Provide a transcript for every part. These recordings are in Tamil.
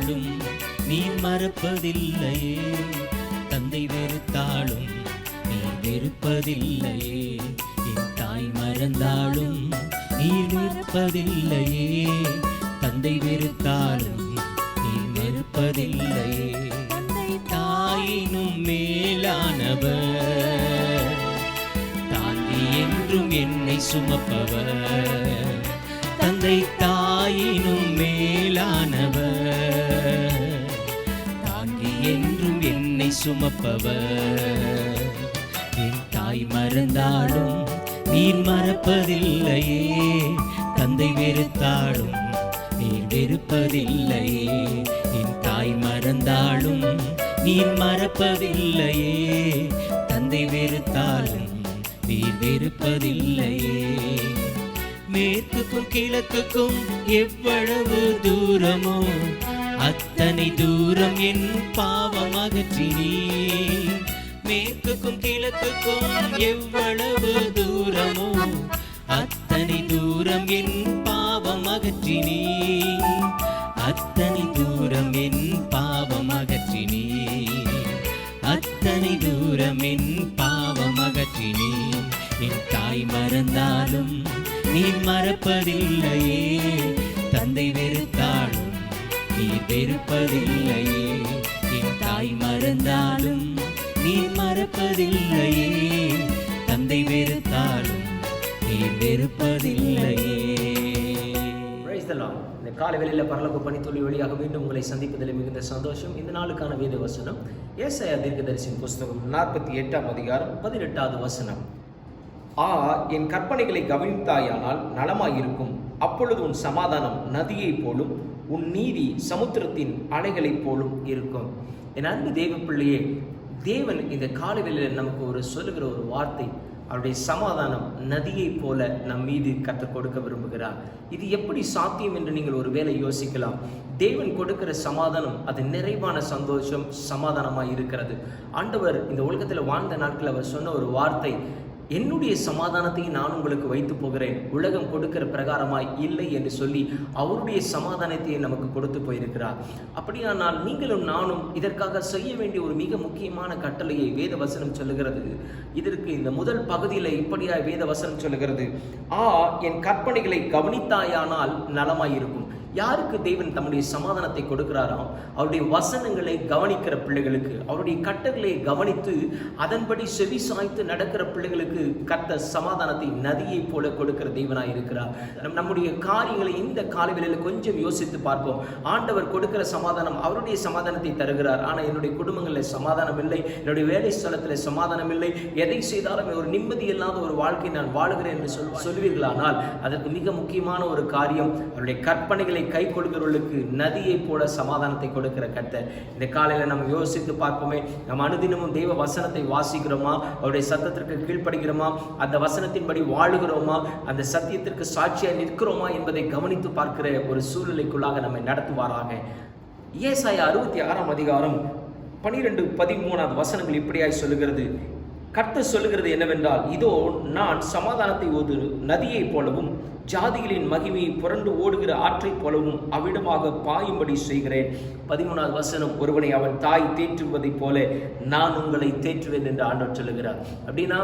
மறந்தாலும் நீ மறப்பதில்லையே, தந்தை வெறுத்தாலும் நீ வெறுப்பதில்லையே, என் தாய் மறந்தாலும் நீ வெறுப்பதில்லையே, தந்தை வெறுத்தாலும் நீ வெறுப்பதில்லையே. தாயினும் மேலானவர், தாங்கி என்றும் என்னை சுமப்பவர். தந்தை தாயினும் மேலானவர், தாங்கி என்றும் என்னை சுமப்பவர். என் தாய் மறந்தாலும் நீர் மறப்பதில்லையே, தந்தை வெறுத்தாலும் நீர் வெறுப்பதில்லையே, என் தாய் மறந்தாலும் நீர் மறப்பதில்லையே, தந்தை வெறுத்தாலும் நீர் வெறுப்பதில்லையே. மேற்குக்கும் கிழக்குக்கும் எவ்வளவு தூரமோ அத்தனை தூரம் என் பாவம் அகற்றினீர். மேற்குக்கும் கிழக்குக்கும் எவ்வளவு தூரமோ அத்தனை தூரம் என் பாவம் அகற்றினீர். அத்தனை தூரம் என் பாவம் அகற்றினீர். அத்தனை தூரம் என் பாவம் அகற்றினீர். என் தாய் மறந்தாலும் நீ மறப்பதில்லையே, தந்தை வெறுத்தாலும் நீ வெறுப்பதில்லையே, என் தாய் மறந்தாலும் நீ மறப்பதில்லையே, தந்தை வெறுத்தாலும் நீ வெறுப்பதில்லையே. இந்த காலை வேளையில் பரலோக பணித்துளி வழியாக மீண்டும் உங்களை சந்திப்பதில் மிகுந்த சந்தோஷம். இந்த நாளுக்கான வேத வசனம் ஏசாயா தீர்க்கதரிசியின் புஸ்தகம் 48ஆம் அதிகாரம் 18வது வசனம். என் கற்பனைகளை கவனித்தாயானால் நலமாயிருக்கும், அப்பொழுது உன் சமாதானம் நதியைப் போலும் உன் நீதி சமுத்திரத்தின் அலைகளைப் போலும் இருக்கும். என் அன்பு தேவ பிள்ளையே, தேவன் இந்த காலை வேளையில் நமக்கு சொல்லுகிற ஒரு வார்த்தை, அவருடைய சமாதானம் நதியைப் போல நம் மீது கற்றுக் கொடுக்க விரும்புகிறார். இது எப்படி சாத்தியம் என்று நீங்கள் ஒரு வேளை யோசிக்கலாம். தேவன் கொடுக்கிற சமாதானம் அது நிறைவான சந்தோஷம், சமாதானமாக இருக்கிறது. ஆண்டவர் இந்த உலகத்தில் வாழ்ந்த நாட்கள் அவர் சொன்ன ஒரு வார்த்தை, என்னுடைய சமாதானத்தை நான் உங்களுக்கு வைத்து போகிறேன், உலகம் கொடுக்கிற பிரகாரமாய் இல்லை என்று சொல்லி அவருடைய சமாதானத்தை நமக்கு கொடுத்து போயிருக்கிறார். அப்படியானால் நீங்களும் நானும் இதற்காக செய்ய வேண்டிய ஒரு மிக முக்கியமான கட்டளையை வேத வசனம் சொல்லுகிறது. இதற்கு இந்த முதல் பகுதியில் இப்படியாய் வேத வசனம் சொல்லுகிறது, என் கற்பனைகளை கவனித்தாயானால் நலமாயிருக்கும். யாருக்கு தேவன் தம்முடைய சமாதானத்தை கொடுக்கிறாராம்? அவருடைய வசனங்களை கவனிக்கிற பிள்ளைகளுக்கு, அவருடைய கட்டளையை கவனித்து அதன்படி செவி சாய்த்து நடக்கிற பிள்ளைகளுக்கு கர்த்தர் சமாதானத்தை நதியை போல கொடுக்கிற தேவனாய் இருக்கிறார். நம்முடைய காரியங்களை இந்த காலவெளியில் கொஞ்சம் யோசித்து பார்ப்போம். ஆண்டவர் கொடுக்கிற சமாதானம், அவருடைய சமாதானத்தை தருகிறார். ஆனால் என்னுடைய குடும்பங்களில் சமாதானம் இல்லை, என்னுடைய வேலை ஸ்தலத்தில் சமாதானம் இல்லை, எதை செய்தாலும் ஒரு நிம்மதி இல்லாத ஒரு வாழ்க்கை நான் வாழுகிறேன் என்று சொல்லுவீர்களானால் அதற்கு மிக முக்கியமான ஒரு காரியம், அவருடைய கற்பனைகளை கை கொடுக்கிறவர்களுக்கு நதியை போல சமாதானத்தை கொடுக்கிற கர்த்தர். இந்த காலையில் நம்ம யோசித்து பார்ப்போமே, நம்ம அனுதினமும் தெய்வ வசனத்தை வாசிக்கிறோமா, அவருடைய சத்தத்திற்கு கீழ்ப்படுகிறோமா, அந்த வசனத்தின்படி வாழுகிறோமா, அந்த சத்தியத்திற்கு சாட்சியாக நிற்கிறோமா என்பதை கவனித்து பார்க்கிற ஒரு சூழ்நிலைக்குள்ளாக நம்மை நடத்துவாராக. ஏசாயா 66ஆம் அதிகாரம் 12-13 வசனங்கள் இப்படியாய் சொல்லுகிறது. கர்த்தர் சொல்லுகிறது என்னவென்றால், இதோ நான் சமாதானத்தை ஒரு நதியை போலவும் ஜாதிகளின் மகிமையை புரண்டு ஓடுகிற ஆற்றைப் போலவும் அவ்விடமாக பாயும்படி செய்கிறேன். 13வது வசனம், ஒருவனை அவன் தாய் தேற்றுவதைப் போல நான் உங்களை தேற்றுவேன் என்று ஆண்டவர் சொல்லுகிறார். அப்படின்னா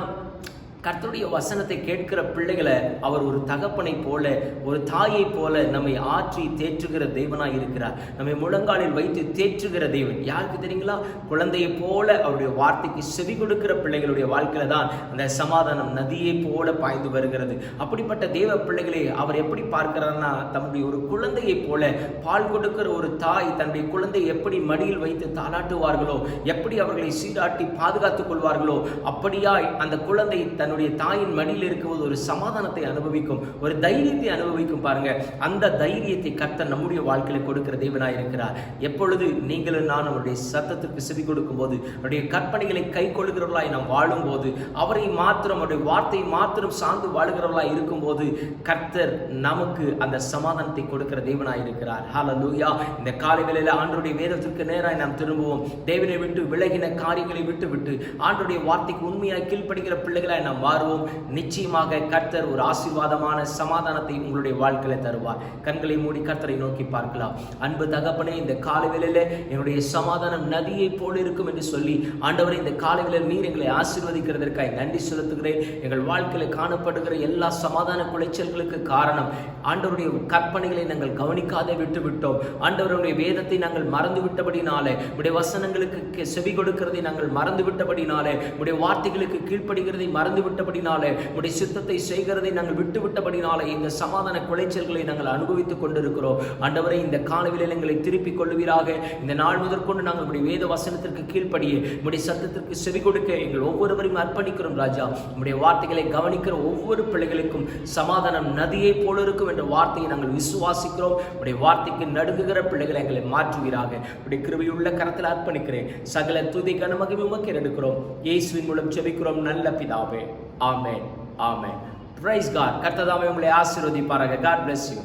கர்த்தருடைய வசனத்தை கேட்கிற பிள்ளைகளை அவர் ஒரு தகப்பனை போல, ஒரு தாயை போல நம்மை ஆற்றி தேற்றுகிற தேவனாய் இருக்கிறார். நம்மை முழங்காலில் வைத்து தேற்றுகிற தேவன். யாருக்கு தெரியுங்களா? குழந்தையை போல அவருடைய வார்த்தைக்கு செவி கொடுக்கிற பிள்ளைகளுடைய வாழ்க்கையில தான் அந்த சமாதானம் நதியை போல பாய்ந்து வருகிறது. அப்படிப்பட்ட தேவ பிள்ளைகளை அவர் எப்படி பார்க்கிறார்னா, தன்னுடைய ஒரு குழந்தையை போல, பால் கொடுக்கிற ஒரு தாய் தன்னுடைய குழந்தையை எப்படி மடியில் வைத்து தாளாட்டுவார்களோ, எப்படி அவர்களை சீராட்டி பாதுகாத்துக் கொள்வார்களோ, அப்படியாய் அந்த குழந்தை தன்னுடைய தாயின் மடியில் இருக்கும்போது ஒரு சமாதானத்தை அனுபவிக்கும், ஒரு தைரியத்தை அனுபவிக்கும். பாருங்க, அந்த தைரியத்தை கர்த்தர் நம்முடைய வாழ்க்கையில கொடுக்கிற தேவனாய் இருக்கிறார். எப்பொழுது நீங்களும் நான் அவருடைய சத்தத்திற்கு செவி கொடுக்கும் போது, அவருடைய கற்பனைகளை கை கொள்கிறவர்களாய் நாம் வாழும் போது, அவரை மாத்திரம், அவருடைய வார்த்தையை மாத்திரம் சார்ந்து வாழுகிறவர்களாய் இருக்கும் போது, கர்த்தர் நமக்கு அந்த சமாதானத்தை கொடுக்கிற தேவனாய் இருக்கிறார். ஹல்லேலூயா. இந்த காலை வேளையில ஆண்டவருடைய வேதத்திற்கு நேராய் நாம் திரும்புவோம். தேவனை விட்டு விலகின காரியங்களை விட்டு ஆண்டவருடைய வார்த்தைக்கு உண்மையாய் கீழ்ப்படுகிற பிள்ளைகளாய் நாம் வாருவோம். நிச்சயமாக கர்த்தர் ஒரு ஆசீர்வாதமான சமாதானத்தை உங்களுடைய வாழ்க்கையில தருவார். கண்களை மூடி கர்த்தரை நோக்கி பார்க்கலாம். அன்பு தகப்பனே, இந்த காலை வேளையில என்னுடைய சமாதானம் நதியை போல இருக்கும் என்று சொல்லி ஆண்டவரே, இந்த காலை வேளையில் நீர் எங்களை ஆசீர்வதிக்கிறதற்காக நன்றி செலுத்துகிறேன். எங்கள் வாழ்க்கையில காணப்படுகிற எல்லா சமாதான குலைச்சல்களுக்கு காரணம் ஆண்டவருடைய கற்பனைகளை நாங்கள் கவனிக்காതെ விட்டுவிட்டோம். ஆண்டவருடைய வேதத்தை நாங்கள் மறந்து விட்டபடினாலே, உடைய வசனங்களுக்கு செவி கொடுக்கிறதை நாங்கள் மறந்து விட்டபடினாலே, உடைய வார்த்தைகளுக்கு கீழ்ப்படுகிறதை மறந்து விட்டபடினாலே, உடைய சித்தத்தை செய்கிறதை நாங்கள் விட்டு விட்டபடினாலே இந்த சமாதான குலைச்சல்களை நாங்கள் அனுபவித்துக் கொண்டிருக்கிறோம். ஆண்டவரை, இந்த காலவில் எங்களை திருப்பிக் கொள்ளுவீராக. இந்த நாள் முதற்கொண்டு நாங்கள் உடைய வேத வசனத்திற்கு கீழ்ப்படிய, உடைய சத்தத்திற்கு செவி கொடுக்க எங்கள் ஒவ்வொருவரையும் அர்ப்பணிக்கிறோம் ராஜா. உடைய வார்த்தைகளை கவனிக்கிற ஒவ்வொரு பிள்ளைகளுக்கும் சமாதானம் நதியை போல இருக்கும் என்ற வார்த்தையை நாங்கள் விசுவாசிக்கிறோம். உடைய வார்த்தைக்கு நடுங்குகிற பிள்ளைகளை எங்களை மாற்றுவீராக. உடைய கிருபையுள்ள கரத்தில் அர்ப்பணிக்கிறேன். சகல துதி கன மகிமை உமக்கு எடுக்கிறோம். இயேசுவின் மூலம் ஜெபிக்கிறோம் நல்ல பிதாவே. Amen, amen. Praise God. கர்த்தர் தாமே உங்களை ஆசீர்வதிப்பாராக. God bless you.